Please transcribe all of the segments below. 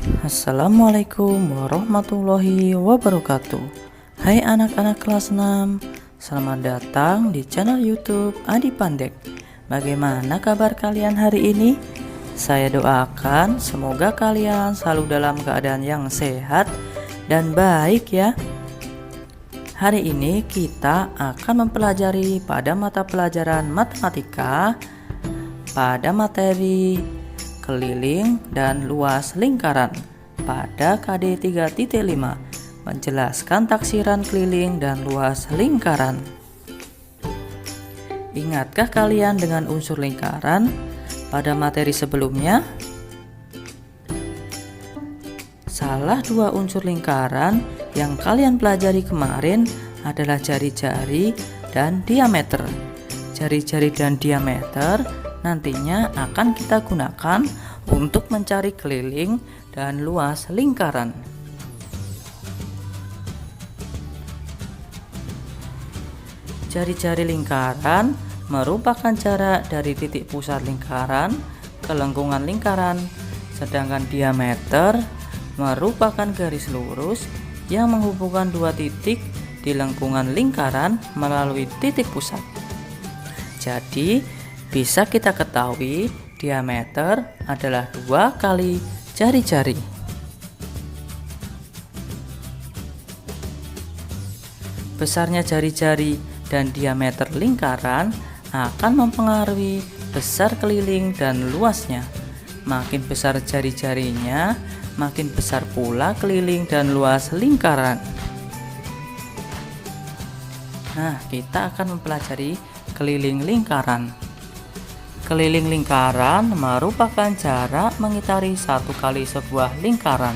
Assalamualaikum warahmatullahi wabarakatuh. Hai anak-anak kelas 6, selamat datang di channel YouTube Adi Pandek. Bagaimana kabar kalian hari ini? Saya doakan semoga kalian selalu dalam keadaan yang sehat dan baik ya. Hari ini kita akan mempelajari pada mata pelajaran matematika pada materi keliling dan luas lingkaran pada KD 3.5 menjelaskan taksiran keliling dan luas lingkaran. Ingatkah kalian dengan unsur lingkaran pada materi sebelumnya? Salah dua unsur lingkaran yang kalian pelajari kemarin adalah jari-jari dan diameter. Jari-jari dan diameter nantinya akan kita gunakan untuk mencari keliling dan luas lingkaran. Jari-jari lingkaran merupakan jarak dari titik pusat lingkaran ke lengkungan lingkaran, sedangkan diameter merupakan garis lurus yang menghubungkan dua titik di lengkungan lingkaran melalui titik pusat. Jadi, bisa kita ketahui diameter adalah 2 kali jari-jari. Besarnya jari-jari dan diameter lingkaran akan mempengaruhi besar keliling dan luasnya. Makin besar jari-jarinya, makin besar pula keliling dan luas lingkaran. Nah, kita akan mempelajari keliling lingkaran. Keliling lingkaran merupakan jarak mengitari satu kali sebuah lingkaran.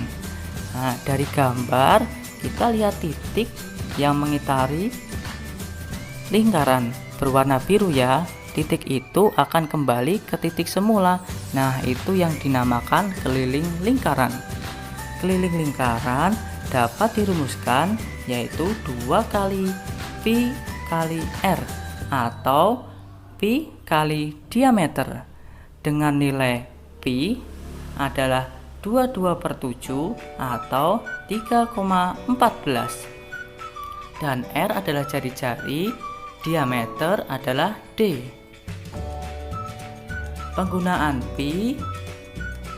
Nah, dari gambar kita lihat titik yang mengitari lingkaran berwarna biru ya. Titik itu akan kembali ke titik semula. Nah, itu yang dinamakan keliling lingkaran. Keliling lingkaran dapat dirumuskan yaitu 2 kali pi kali r atau pi kali diameter, dengan nilai pi adalah 22/7 atau 3,14, dan r adalah jari-jari, diameter adalah d. Penggunaan pi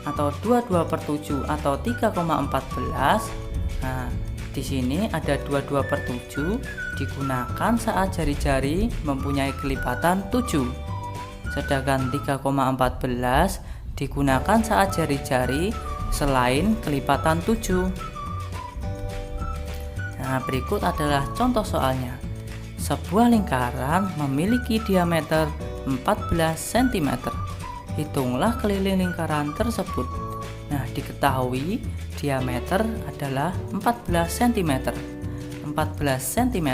atau 22/7 atau 3,14. Nah, di sini ada 22/7 digunakan saat jari-jari mempunyai kelipatan 7. Sedangkan 3,14 digunakan saat jari-jari selain kelipatan 7. Nah, berikut adalah contoh soalnya. Sebuah lingkaran memiliki diameter 14 cm. Hitunglah keliling lingkaran tersebut. Nah, diketahui diameter adalah 14 cm. 14 cm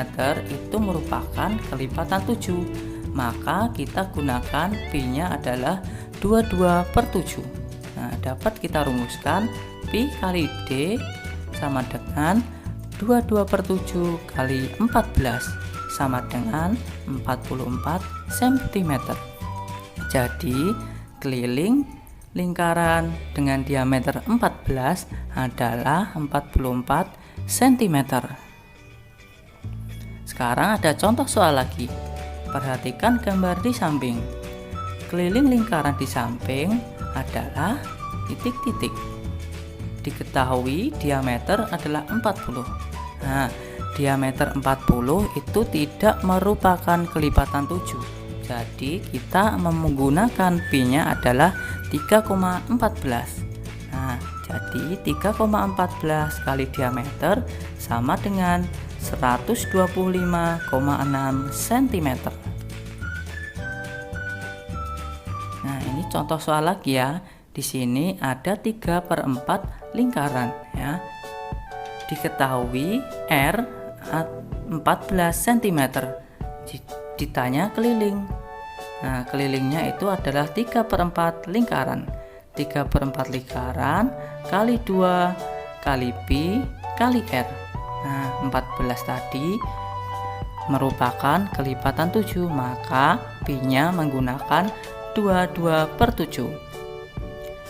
itu merupakan kelipatan 7. Maka kita gunakan pi-nya adalah 22/7. Nah, dapat kita rumuskan pi kali d sama dengan 22/7 kali 14 sama dengan 44 cm. Jadi, keliling lingkaran dengan diameter 14 adalah 44 cm. Sekarang ada contoh soal lagi. Perhatikan gambar di samping. Keliling lingkaran di samping adalah titik-titik. Diketahui diameter adalah 40. Nah, diameter 40 itu tidak merupakan kelipatan 7. Jadi kita menggunakan pi-nya adalah 3,14. Nah, jadi 3,14 kali diameter sama dengan 125,6 cm. Nah, ini contoh soal lagi ya. Di sini ada 3/4 lingkaran ya. Diketahui R 14 cm. Ditanya keliling. Nah, kelilingnya itu adalah 3/4 lingkaran. 3/4 lingkaran kali 2 kali pi kali r. Nah, 14 tadi merupakan kelipatan 7, maka pi-nya menggunakan 22/7.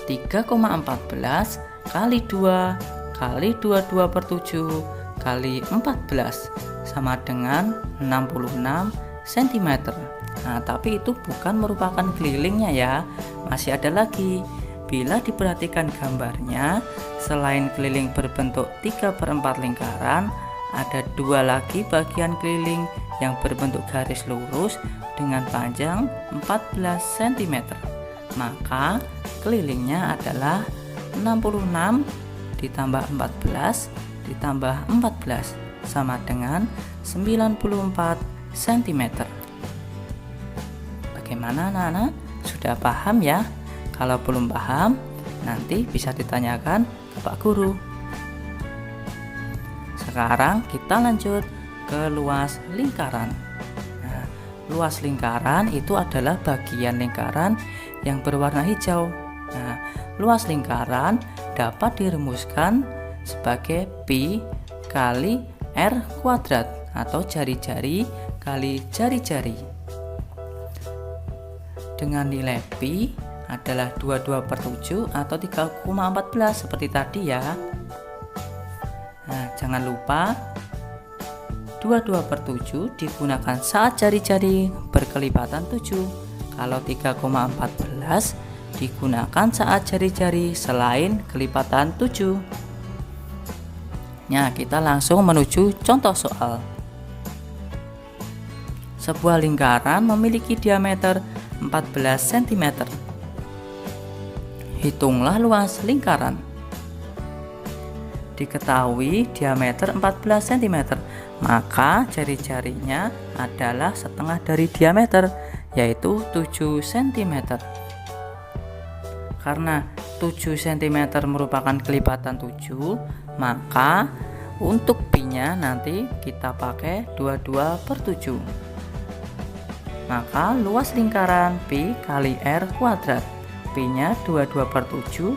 3,14 kali 2 kali 22/7 kali 14 sama dengan 66 cm. Nah, tapi itu bukan merupakan kelilingnya ya. Masih ada lagi. Bila diperhatikan gambarnya, selain keliling berbentuk 3/4 lingkaran, ada dua lagi bagian keliling yang berbentuk garis lurus dengan panjang 14 cm. Maka kelilingnya adalah 66 ditambah 14 ditambah 14 sama dengan 94 cm. Bagaimana anak-anak? Sudah paham ya? Kalau belum paham, nanti bisa ditanyakan ke Pak Guru. Sekarang kita lanjut ke luas lingkaran. Nah, luas lingkaran itu adalah bagian lingkaran yang berwarna hijau. Nah, luas lingkaran dapat dirumuskan sebagai pi kali r kuadrat atau jari-jari kali jari-jari. Dengan nilai pi adalah 22/7 atau 3,14 seperti tadi ya. Nah, jangan lupa 22/7 digunakan saat jari-jari berkelipatan 7. Kalau 3,14 digunakan saat jari-jari selain kelipatan 7. Nah, kita langsung menuju contoh soal. Sebuah lingkaran memiliki diameter 14 cm. Hitunglah luas lingkaran. Diketahui diameter 14 cm, maka jari-jarinya adalah setengah dari diameter, yaitu 7 cm. Karena 7 cm merupakan kelipatan 7, maka untuk pi-nya nanti kita pakai 22/7. Maka luas lingkaran pi kali r kuadrat. Pi-nya 22/7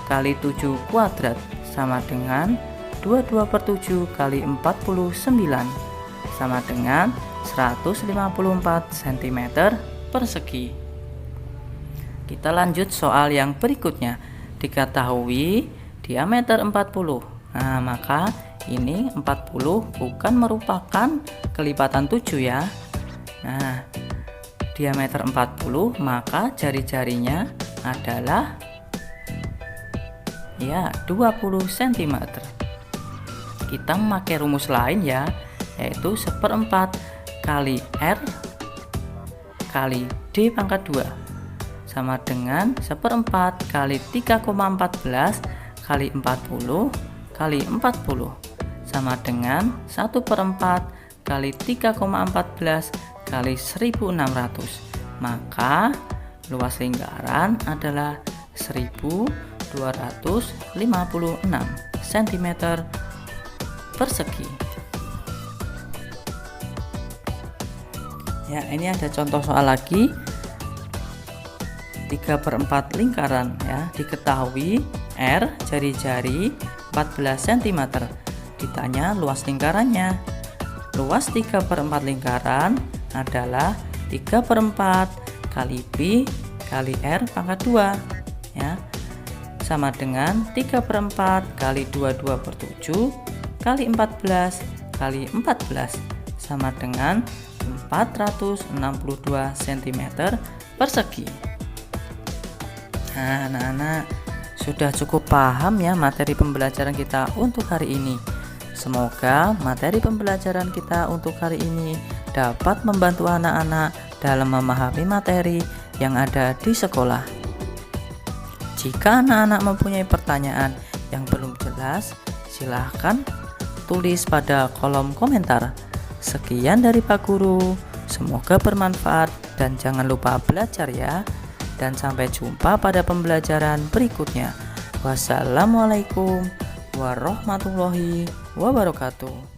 kali 7 kuadrat sama dengan 22/7 kali 49 sama dengan 154 cm persegi. Kita lanjut soal yang berikutnya. Diketahui diameter 40. Nah, maka ini 40 bukan merupakan kelipatan 7 ya. Nah, diameter 40, maka jari-jarinya adalah ya 20 cm. Kita memakai rumus lain ya, yaitu 1/4 kali r kali d pangkat 2 sama dengan 1/4 kali 3,14 kali 40 kali 40 sama dengan 1/4 kali 3,14 kali 1600. Maka luas lingkaran adalah 1256 cm persegi. Ya, ini ada contoh soal lagi. 3/4 lingkaran ya. Diketahui R jari-jari 14 cm. Ditanya luas lingkarannya. Luas 3/4 lingkaran adalah 3/4 kali pi kali r pangkat 2 ya, sama dengan 3/4 kali 22/7 kali 14 kali 14 sama dengan 462 cm persegi. Nah, anak-anak sudah cukup paham ya materi pembelajaran kita untuk hari ini. Semoga materi pembelajaran kita untuk hari ini dapat membantu anak-anak dalam memahami materi yang ada di sekolah. Jika anak-anak mempunyai pertanyaan yang belum jelas, silahkan tulis pada kolom komentar. Sekian dari Pak Guru, semoga bermanfaat dan jangan lupa belajar ya. Dan sampai jumpa pada pembelajaran berikutnya. Wassalamualaikum warahmatullahi wabarakatuh.